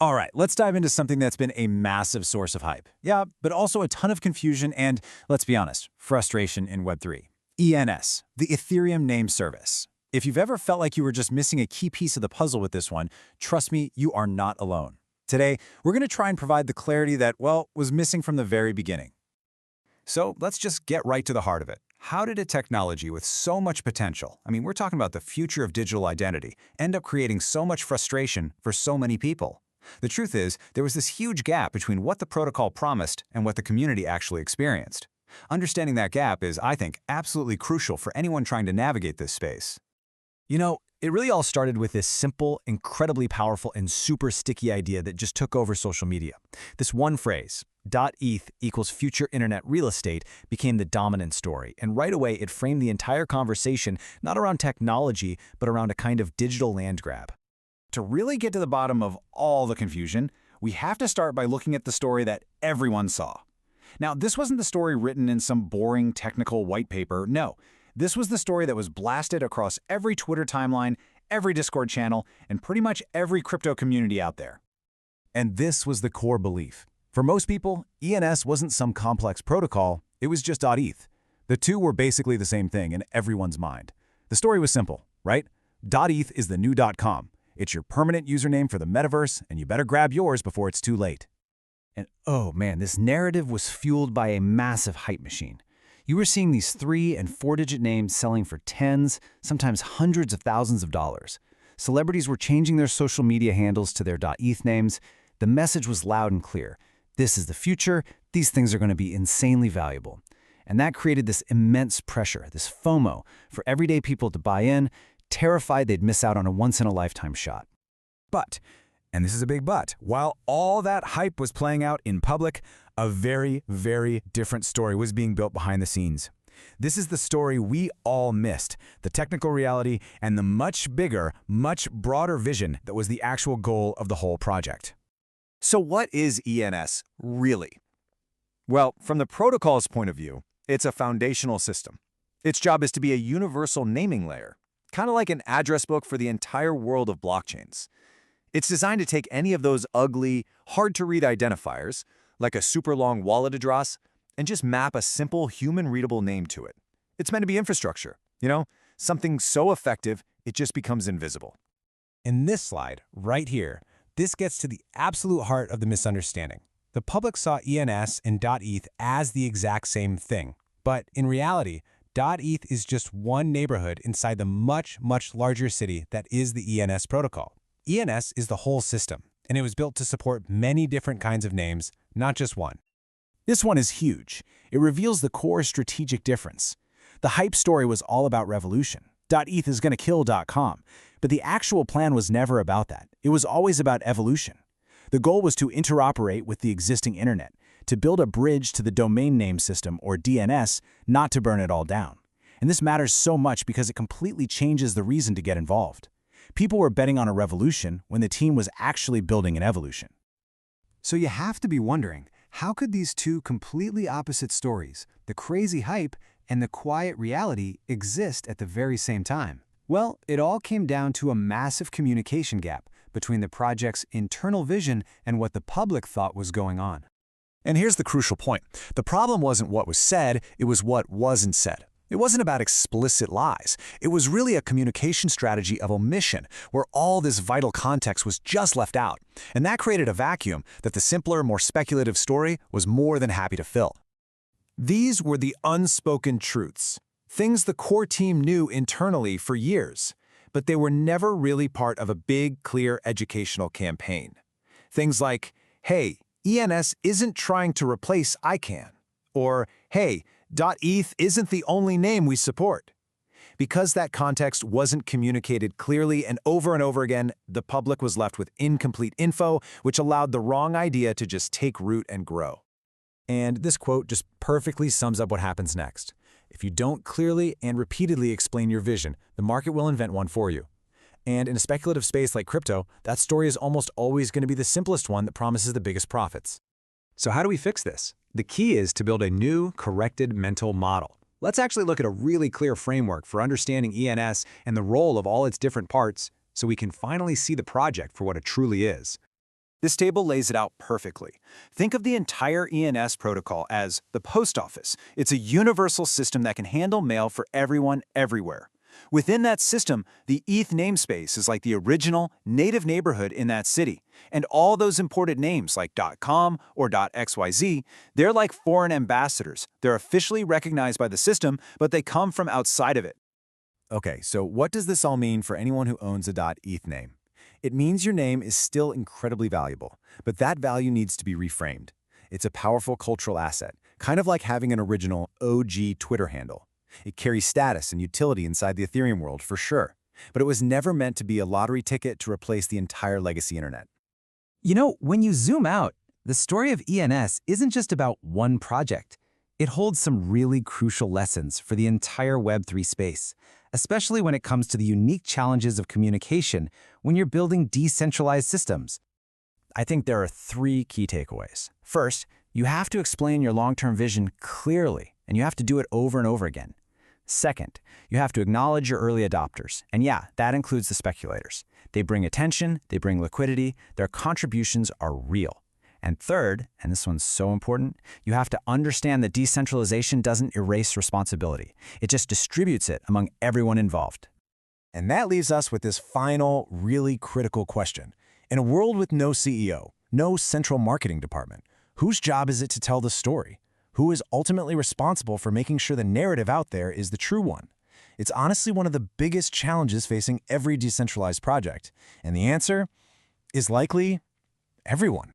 All right, let's dive into something that's been a massive source of hype. Yeah, but also a ton of confusion and, let's be honest, frustration in Web3. ENS, the Ethereum Name Service. If you've ever felt like you were just missing a key piece of the puzzle with this one, trust me, you are not alone. Today, we're going to try and provide the clarity that, well, was missing from the very beginning. So let's just get right to the heart of it. How did a technology with so much potential, we're talking about the future of digital identity, end up creating so much frustration for so many people? The truth is, there was this huge gap between what the protocol promised and what the community actually experienced. Understanding that gap is, I think, absolutely crucial for anyone trying to navigate this space. It really all started with this simple, incredibly powerful, and super sticky idea that just took over social media. This one phrase, .eth equals future internet real estate, became the dominant story, and right away it framed the entire conversation not around technology, but around a kind of digital land grab. To really get to the bottom of all the confusion, we have to start by looking at the story that everyone saw. Now, this wasn't the story written in some boring technical white paper, no. This was the story that was blasted across every Twitter timeline, every Discord channel, and pretty much every crypto community out there. And this was the core belief. For most people, ENS wasn't some complex protocol, it was just .eth. The two were basically the same thing in everyone's mind. The story was simple, right? .eth is the new .com. It's your permanent username for the metaverse, and you better grab yours before it's too late. And oh man, this narrative was fueled by a massive hype machine. You were seeing these 3- and 4-digit names selling for tens, sometimes hundreds of thousands of dollars. Celebrities were changing their social media handles to their .eth names. The message was loud and clear. This is the future. These things are going to be insanely valuable. And that created this immense pressure, this FOMO, for everyday people to buy in, terrified they'd miss out on a once-in-a-lifetime shot. But, and this is a big but, while all that hype was playing out in public, a very, very different story was being built behind the scenes. This is the story we all missed, the technical reality and the much bigger, much broader vision that was the actual goal of the whole project. So what is ENS really? Well, from the protocol's point of view, it's a foundational system. Its job is to be a universal naming layer, kind of like an address book for the entire world of blockchains. It's designed to take any of those ugly, hard-to-read identifiers, like a super long wallet address, and just map a simple human-readable name to it. It's meant to be infrastructure, something so effective it just becomes invisible. In this slide, right here, this gets to the absolute heart of the misunderstanding. The public saw ENS and .eth as the exact same thing, but in reality, .eth is just one neighborhood inside the much, much larger city that is the ENS protocol. ENS is the whole system, and it was built to support many different kinds of names, not just one. This one is huge. It reveals the core strategic difference. The hype story was all about revolution. .eth is going to kill .com, but the actual plan was never about that. It was always about evolution. The goal was to interoperate with the existing internet, to build a bridge to the domain name system, or DNS, not to burn it all down. And this matters so much because it completely changes the reason to get involved. People were betting on a revolution when the team was actually building an evolution. So you have to be wondering, how could these two completely opposite stories, the crazy hype and the quiet reality, exist at the very same time? Well, it all came down to a massive communication gap between the project's internal vision and what the public thought was going on. And here's the crucial point. The problem wasn't what was said, it was what wasn't said. It wasn't about explicit lies. It was really a communication strategy of omission, where all this vital context was just left out. And that created a vacuum that the simpler, more speculative story was more than happy to fill. These were the unspoken truths, things the core team knew internally for years, but they were never really part of a big, clear educational campaign. Things like, hey, ENS isn't trying to replace ICANN, or hey, .eth isn't the only name we support. Because that context wasn't communicated clearly and over again, the public was left with incomplete info, which allowed the wrong idea to just take root and grow. And this quote just perfectly sums up what happens next. If you don't clearly and repeatedly explain your vision, the market will invent one for you. And in a speculative space like crypto, that story is almost always going to be the simplest one that promises the biggest profits. So how do we fix this? The key is to build a new, corrected mental model. Let's actually look at a really clear framework for understanding ENS and the role of all its different parts so we can finally see the project for what it truly is. This table lays it out perfectly. Think of the entire ENS protocol as the post office. It's a universal system that can handle mail for everyone, everywhere. Within that system, the ETH namespace is like the original native neighborhood in that city. And all those imported names like .com or .xyz, they're like foreign ambassadors. They're officially recognized by the system, but they come from outside of it. Okay, so what does this all mean for anyone who owns a .eth name? It means your name is still incredibly valuable, but that value needs to be reframed. It's a powerful cultural asset, kind of like having an original OG Twitter handle. It carries status and utility inside the Ethereum world for sure, but it was never meant to be a lottery ticket to replace the entire legacy internet. You know, when you zoom out, the story of ENS isn't just about one project. It holds some really crucial lessons for the entire Web3 space, especially when it comes to the unique challenges of communication when you're building decentralized systems. I think there are 3 key takeaways. First, you have to explain your long-term vision clearly, and you have to do it over and over again. Second, you have to acknowledge your early adopters, and yeah, that includes the speculators. They bring attention, they bring liquidity, their contributions are real. And third, and this one's so important, you have to understand that decentralization doesn't erase responsibility. It just distributes it among everyone involved. And that leaves us with this final, really critical question. In a world with no CEO, no central marketing department, whose job is it to tell the story? Who is ultimately responsible for making sure the narrative out there is the true one? It's honestly one of the biggest challenges facing every decentralized project. And the answer is likely everyone.